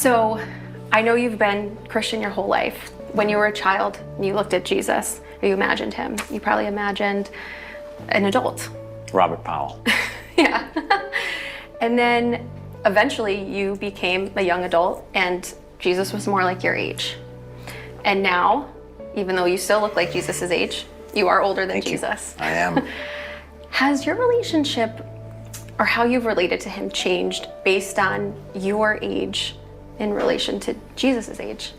So I know you've been Christian your whole life. When you were a child and you looked at Jesus, or you imagined him, you probably imagined an adult. Robert Powell. Yeah. And then eventually you became a young adult and Jesus was more like your age. And now, even though you still look like Jesus' age, you are older than Thank Jesus. You. I am. Has your relationship or how you've related to him changed based on your age in relation to Jesus' age?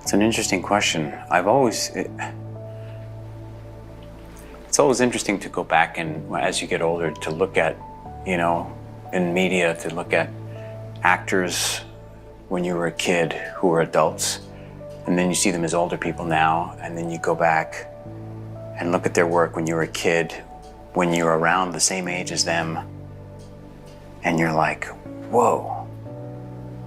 It's an interesting question. It's always interesting to go back and, as you get older, to look at, in media, to look at actors when you were a kid who were adults, and then you see them as older people now, and then you go back and look at their work when you were a kid, when you were around the same age as them, and you're like, whoa,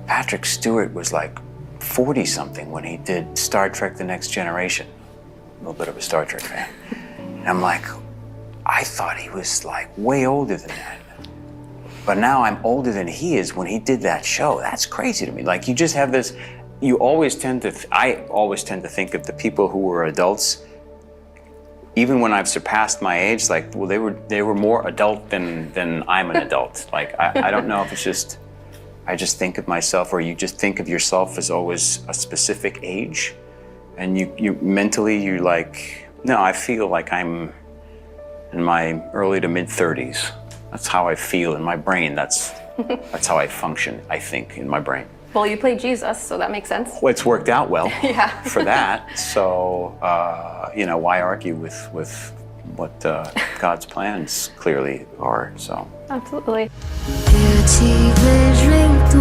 Patrick Stewart was like 40-something when he did Star Trek: The Next Generation. A little bit of a Star Trek fan. And I'm like, I thought he was like way older than that. But now I'm older than he is when he did that show. That's crazy to me. Like, you just have this, I always tend to think of the people who were adults, even when I've surpassed my age, like, well, they were more adult than I'm an adult. Like, I don't know if it's just, I just think of myself, or you just think of yourself as always a specific age, and you mentally, you're like, no, I feel like I'm in my early to mid 30s. That's how I feel in my brain. That's how I function, I think, in my brain. Well, you played Jesus, so that makes sense. Well, it's worked out well Yeah. for that. So, why argue with what God's plans clearly are? So. Absolutely. Beauty glittering through